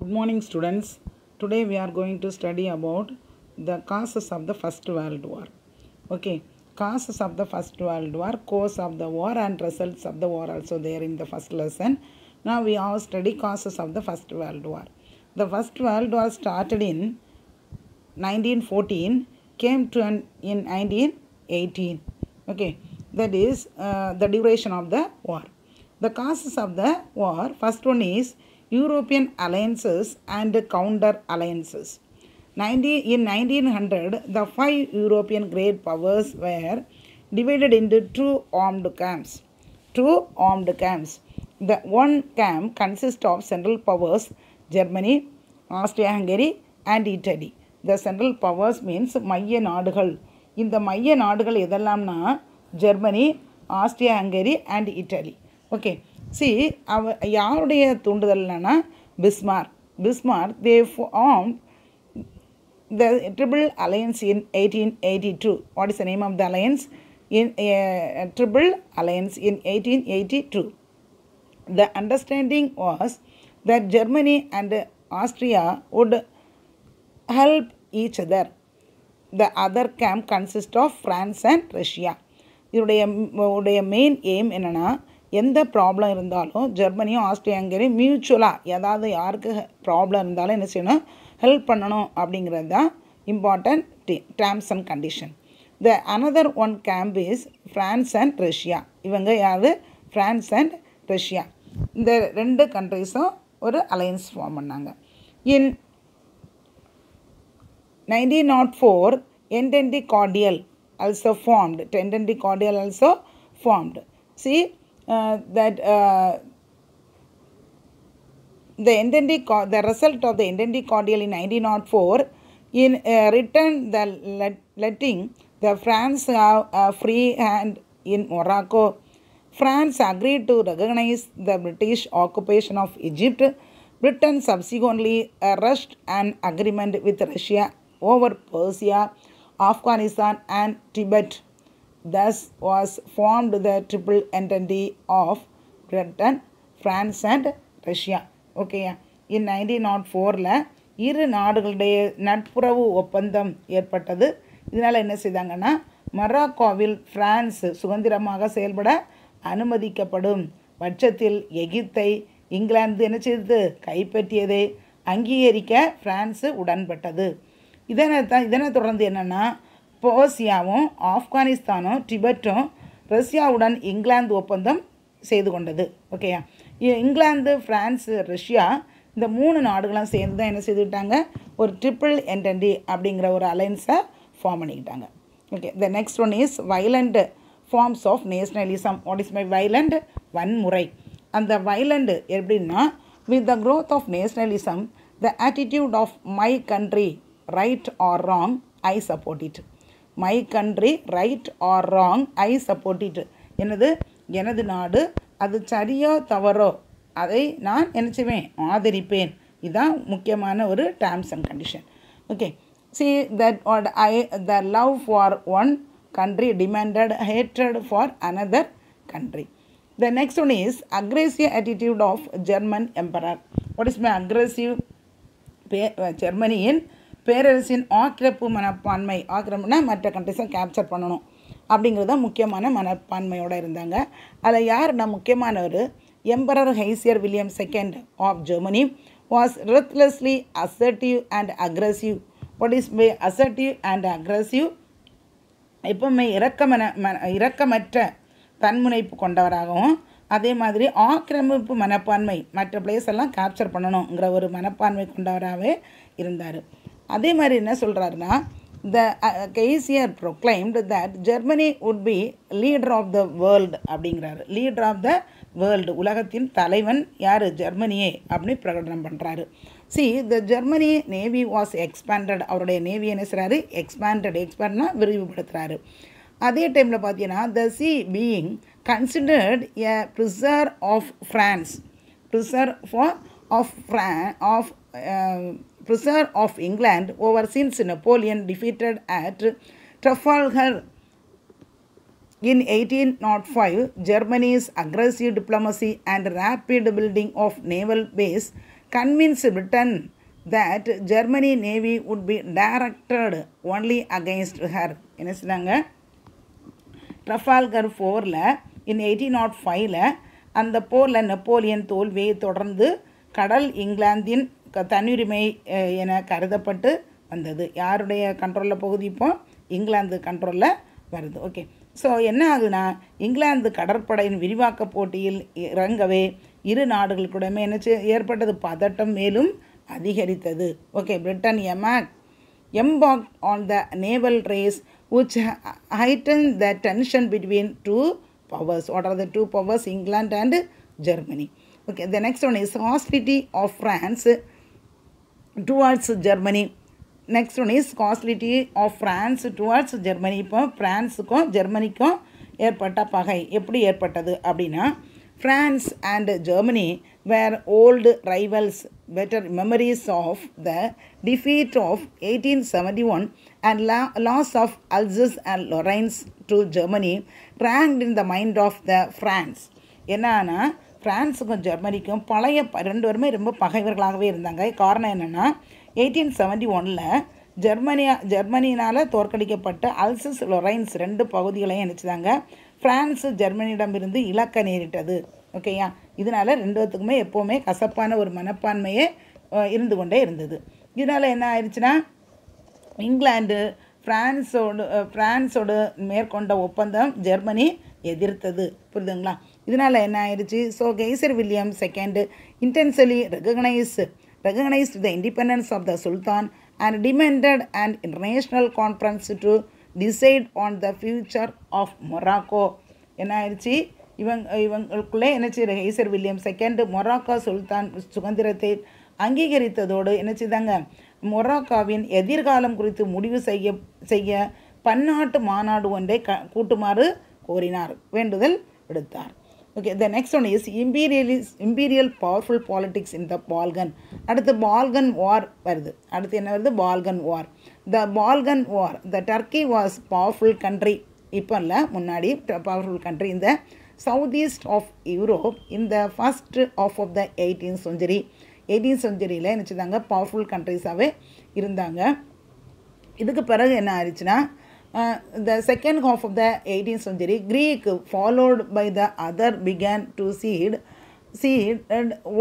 Good morning, students. Today we are going to study about the causes of the First World War. Okay, causes of the First World War, cause of the war and results of the war also there in the first lesson. Now we have studied causes of the First World War. The First World War started in 1914, came to an in 1918. Okay, that is the duration of the war. The causes of the war, first one is European alliances and counter alliances. In 1900, the 5 European great powers were divided into two armed camps. The one camp consists of central powers, Germany, Austria-Hungary and Italy. The central powers means மைய நாடுகள். இந்த மைய நாடுகள் எதெல்லாம்னா Germany, Austria Hungary and Italy. Okay, see, யாருடைய தூண்டுதல்னா Bismarck, they formed the Triple Alliance in 1882. What is the name of the alliance? Triple Alliance in 1882. The understanding was that Germany and Austria would help each other. The other camp consists of France and Russia. இதோடைய main aim என்னென்னா, எந்த problem இருந்தாலும் ஜெர்மனியும் Austria-hungry மியூச்சுவலாக ஏதாவது யாருக்கு problem இருந்தாலும் என்ன செய்யணும், help பண்ணணும் அப்படிங்கிறது தான் important terms and condition. Another one camp is France and Russia. இவங்க யார்? France and Russia. இந்த ரெண்டு கண்ட்ரிஸும் ஒரு அலையன்ஸ் ஃபார்ம் பண்ணாங்க. இன் 1904, Entente Cordial also formed. See, the result of the Entente Cordial in 1904 in return the letting the France have a free hand in Morocco. France agreed to recognize the British occupation of Egypt. Britain subsequently rushed an agreement with Russia over Persia, Afghanistan and Tibet. Thus was formed the Triple Entente of Britain, France and Russia. Okay, in 1904 இரு நாடுகளுடைய நட்புறவு ஒப்பந்தம் ஏற்பட்டது. இதனால் என்ன செய்தாங்கன்னா, மொராக்கோவில் France சுதந்திரமாக செயல்பட அனுமதிக்கப்படும் பட்சத்தில் எகிப்தை இங்கிலாந்து என்ன செய்தது, கைப்பற்றியதை அங்கீகரிக்க பிரான்ஸ் உடன்பட்டது. இதனை தொடர்ந்து என்னென்னா, பெர்சியாவும் ஆப்கானிஸ்தானும் டிபெட்டும் ரஷ்யாவுடன் இங்கிலாந்து ஒப்பந்தம் செய்து கொண்டது. ஓகேயா, இங்கிலாந்து, பிரான்ஸ், ரஷ்யா இந்த மூணு நாடுகளும் சேர்ந்து தான் என்ன செய்துக்கிட்டாங்க, ஒரு ட்ரிபிள் என்டென்டி அப்படிங்கிற ஒரு அலைன்ஸை ஃபார்ம் பண்ணிக்கிட்டாங்க. Okay, the next one is violent forms of nationalism. What is my violent? வன்முறை. அந்த வைலண்ட் எப்படின்னா, with the growth of nationalism the attitude of my country right or wrong I support it. My country right or wrong I support it. எனது நாடு அது சரியோ தவறோ அதை நான் என்ன செய்வேன், ஆதரிப்பேன். இதுதான் முக்கியமான ஒரு terms and condition. Okay, see that the love for one country demanded hatred for another country. The next one is aggressive attitude of German emperor. What is my aggressive? ஜெர்மனியின் பேரரசின் ஆக்கிரப்பு மனப்பான்மை. ஆக்கிரமினா மற்ற கண்ட்ரிஸை கேப்சர் பண்ணணும் அப்படிங்கிறது தான் முக்கியமான மனப்பான்மையோடு இருந்தாங்க. அதில் யாருன்னா முக்கியமானவர் emperor Kaiser William second of Germany was ruthlessly assertive and aggressive. What is my assertive and aggressive? எப்பவுமே இரக்கமற்ற தன்முனைப்பு கொண்டவராகவும், அதே மாதிரி ஆக்கிரமிப்பு மனப்பான்மை, மற்ற பிளேஸ் எல்லாம் கேப்சர் பண்ணணுங்கிற ஒரு மனப்பான்மை கொண்டவராகவே இருந்தார். அதே மாதிரி என்ன சொல்கிறாருன்னா, the Kaiser proclaimed that Germany would be leader of the world அப்படிங்கிறாரு. லீடர் ஆஃப் த வேர்ல்டு, உலகத்தின் தலைவன் யார்? ஜெர்மனியே அப்படின்னு பிரகடனம் பண்ணுறாரு. See, the Germany navy was expanded. அவருடைய நேவி என்ன செய்கிறாரு? எக்ஸ்பேண்ட்னா விரிவுபடுத்துகிறாரு. அதே டைமில் பார்த்தீங்கன்னா, the sea being considered a preserve of France, preserve of England over since Napoleon defeated at Trafalgar in 1805. Germany's aggressive diplomacy and rapid building of naval base convinced Britain that Germany Navy would be directed only against her. என்ன சொன்னாங்க, Trafalgar போரில் இன் 1805 அந்த போரில் Napoleon தோல்வியை தொடர்ந்து கடல் இங்கிலாந்தின் தன்னுரிமை என கருதப்பட்டு வந்தது. யாருடைய கண்ட்ரோலில் போகுது, இப்போ இங்கிலாந்து கண்ட்ரோலில் வருது. ஓகே, ஸோ என்ன ஆகுதுன்னா, இங்கிலாந்து கடற்படையின் விரிவாக்க போட்டியில் இறங்கவே இரு நாடுகளுக்குடமே என்ன ஏற்பட்டது, பதட்டம் மேலும் அதிகரித்தது. Okay, Britain embarked on the naval race which heightened the tension between two powers. What are the two powers? England and Germany. Okay, the next one is hostility of France towards Germany. Next one is hostility of France towards Germany. இப்போ பிரான்ஸுக்கும் ஜெர்மனிக்கும் ஏற்பட்ட பகை எப்படி ஏற்பட்டது அப்படின்னா, France and Germany were old rivals. Better memories of the defeat of 1871 and loss of Alsace and Lorraine to Germany ranked in the mind of the France. என்னன்னா, ஃப்ரான்ஸுக்கும் ஜெர்மனிக்கும் பழைய ரெண்டு பேருமே ரொம்ப பகைவர்களாகவே இருந்தாங்க. காரணம் என்னென்னா, 1871 ஜெர்மனியினால் தோற்கடிக்கப்பட்ட அல்சஸ் லொரைன்ஸ் ரெண்டு பகுதிகளையும் நினச்சிதாங்க ஃப்ரான்ஸு ஜெர்மனியிடமிருந்து இழக்க நேரிட்டது. ஓகேயா, இதனால் ரெண்டுத்துக்குமே எப்போவுமே கசப்பான ஒரு மனப்பான்மையே இருந்து கொண்டே இருந்தது. இதனால் என்ன ஆயிடுச்சுன்னா, இங்கிலாந்து ஃப்ரான்ஸோடு மேற்கொண்ட ஒப்பந்தம் ஜெர்மனி எதிர்த்தது. புரியுதுங்களா? இதனால் என்ன ஆயிடுச்சு, so geyser William second intentionally recognized the independence of the Sultan and demanded an international conference to decide on the future of Morocco. என்ன ஆயிடுச்சு, இவங்களுக்குள்ளே என்னச்சு, கெய்சர் வில்லியம் செகண்ட் மொராக்கோ சுல்தான் சுதந்திரத்தை அங்கீகரித்ததோடு என்ன செய்தாங்க, மொராக்காவின் எதிர்காலம் குறித்து முடிவு செய்ய பன்னாட்டு மாநாடு ஒன்றை கூட்டுமாறு கோரினார், வேண்டுதல் விடுத்தார். Okay, the next one is imperial powerful politics in the Balkan. அடுத்து பால்கன் வார் வருது. அடுத்து என்ன வருது, Balkan war. the Balkan war, the Turkey was powerful country, இப்போ இல்லை முன்னாடி powerful country in the southeast of Europe in the first half of the 18th century. 18th centuryயில் நினச்சிதாங்க பவர்ஃபுல் கண்ட்ரிஸாகவே இருந்தாங்க. இதுக்கு பிறகு என்ன ஆயிடுச்சுன்னா, the second half of the 18th century, Greek followed by the other began to cede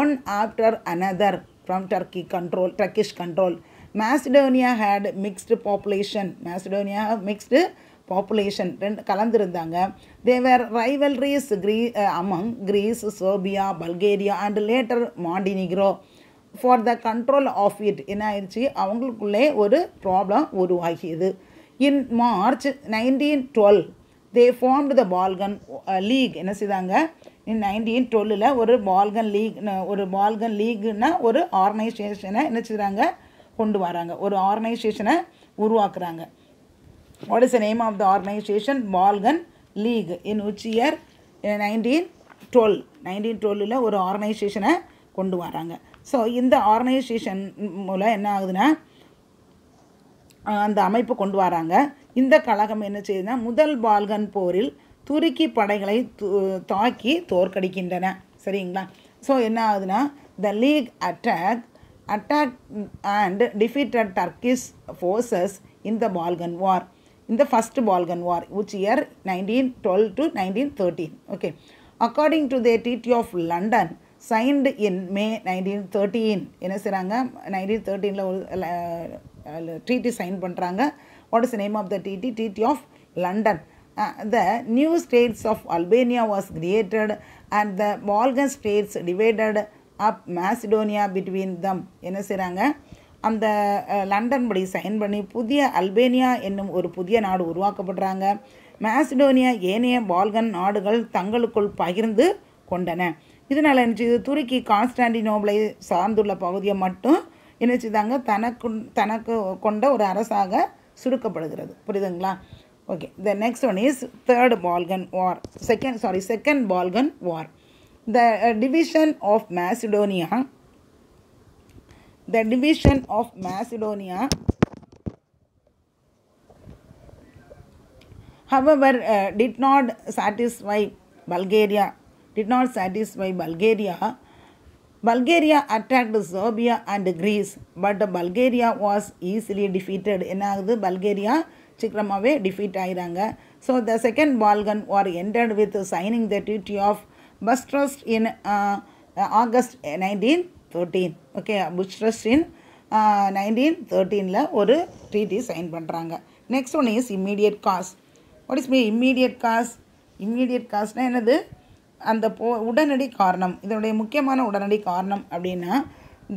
one after another from Turkish control. Macedonia had mixed population. ரெண்டு கலந்துருந்தாங்க. They were rivalries among Greece, Serbia, Bulgaria and later Montenegro for the control of it. என்ன ஆயிடுச்சு, அவங்களுக்குள்ளே ஒரு problem உருவாகியது. In March 1912 they formed the Balkan League. என்ன செய்தாங்க, in 1912 ஒரு Balkan லீக்னா ஒரு ஆர்கனைசேஷனை என்ன செய்கிறாங்க, கொண்டு வராங்க, ஒரு ஆர்கனைசேஷனை உருவாக்குறாங்க. What is the name of the organization? Balkan League. In which year? 1912 ஒரு ஆர்கனைசேஷனை கொண்டு வராங்க. ஸோ இந்த ஆர்கனைசேஷன் மூலம் என்ன ஆகுதுன்னா, அந்த அமைப்பு கொண்டு வராங்க. இந்த கழகம் என்ன செய்யுதுன்னா, முதல் பால்கன் போரில் துருக்கி படைகளை தாக்கி தோற்கடிக்கின்றன. சரிங்களா? ஸோ என்ன ஆகுதுன்னா, the league attack and defeated Turkish forces in the Balkan war. இந்த first Balkan war which year 1912 to 1913. Okay, according to the Treaty of London signed in May 1913. என்ன செய்கிறாங்க, 1913 ஒரு ட்ரீட்டி சைன் பண்ணுறாங்க. What is the name of the Treaty of London. The new states of Albania was created and the Balkan states divided up Macedonia between them. என்ன செய்கிறாங்க, அந்த London படி sign பண்ணி புதிய அல்பேனியா என்னும் ஒரு புதிய நாடு உருவாக்கப்படுறாங்க. மாசிடோனியா ஏனைய பால்கன் நாடுகள் தங்களுக்குள் பகிர்ந்து கொண்டன. இதனால் என்ன செய்யுது, துருக்கி கான்ஸ்டாண்டினோபிளை சார்ந்துள்ள பகுதியை மட்டும் என்ன செய்தாங்க, தனக்கு கொண்ட ஒரு அரசாக சுருக்கப்படுகிறது. புரியுதுங்களா? Okay, the next one is third Balkan war. Second Balkan war. The division of Macedonia. The division of Macedonia, however, did not satisfy Bulgaria. Bulgaria attacked Serbia and Greece, but Bulgaria was easily defeated. என்ன ஆகுது? Bulgaria சீக்கிரமாகவே defeat ஆகிறாங்க. So the second Balkan war ended with signing the treaty of Bucharest in August 1913. Okay, Bucharest in 1913 ஒரு treaty sign பண்ணுறாங்க. Next one is immediate cause. What is me immediate cause? Immediate காஸ்னால் என்னது? அந்த உடனடி காரணம். இதனுடைய முக்கியமான உடனடி காரணம் அப்படின்னா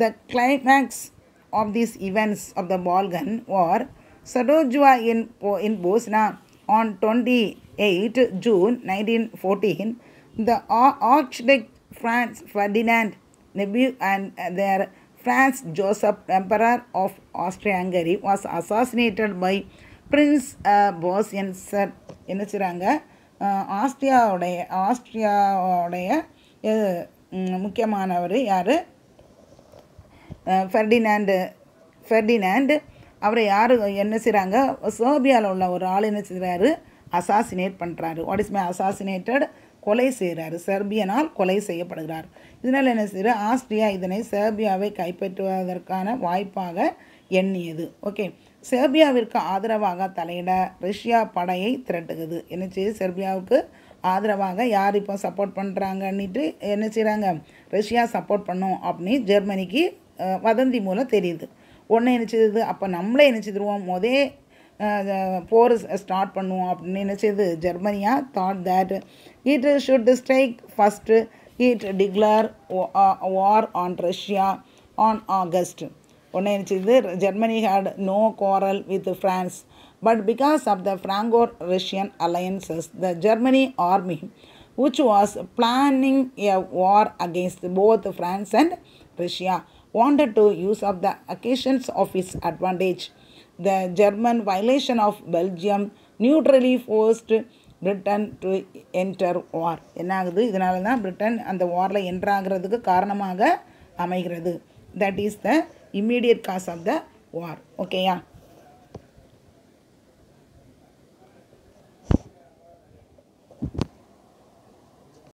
the climax of these events of the Balkan war Sarajevo in Bosnia on 28 June 1914. The Archduke Franz Ferdinand Nebel and their Franz Joseph, Emperor of Austria-Hungary, was assassinated by Prince Bosnian Ser. என்ன செய்கிறாங்க? ஆஸ்ட்ரியாவுடைய முக்கியமானவர் யார்? Ferdinand. அவரை யார் என்ன செய்கிறாங்க? சர்பியாவில் உள்ள ஒரு ஆள் என்ன செய்கிறாரு? அசாசினேட் பண்ணுறாரு. What is my assassinated? கொலை செய்கிறாரு. செர்பியனால் கொலை செய்யப்படுகிறார். இதனால் என்ன செய்கிறார்? ஆஸ்ட்ரியா இதனை செர்பியாவை கைப்பற்றுவதற்கான வாய்ப்பாக எண்ணியது. ஓகே, செர்பியாவிற்கு ஆதரவாக தலையிட ரஷ்யா படையை திரட்டுகிறது. என்ன செய்யுது? செர்பியாவுக்கு ஆதரவாக யார் இப்போ சப்போர்ட் பண்ணுறாங்கன்னுட்டு என்ன செய்கிறாங்க? ரஷ்யா சப்போர்ட் பண்ணும் அப்படின்னு ஜெர்மனிக்கு வதந்தி மூலம் தெரியுது. ஒன்று என்ன செய்யுது? அப்போ நம்மளே என்ன செய்துருவோம்? போர் ஸ்டார்ட் பண்ணுவோம் அப்படின்னு என்ன செய்யுது? ஜெர்மனியா thought that it should strike first. It declare war on Russia on August. ஒன்று என்ன செய்யுது? Germany had no quarrel with France, but because of the Franco-Russian alliances, the Germany army, which was planning a war against both France and Russia, wanted to use up the occasions of its advantage. The German violation of Belgium neutrally forced Britain to enter war. என்ன ஆகுது? இதனால தான் Britain அந்த வாரில் என்ட்ராகிறதுக்கு காரணமாக அமைகிறது. That is the immediate cause of the war. ஓகேயா?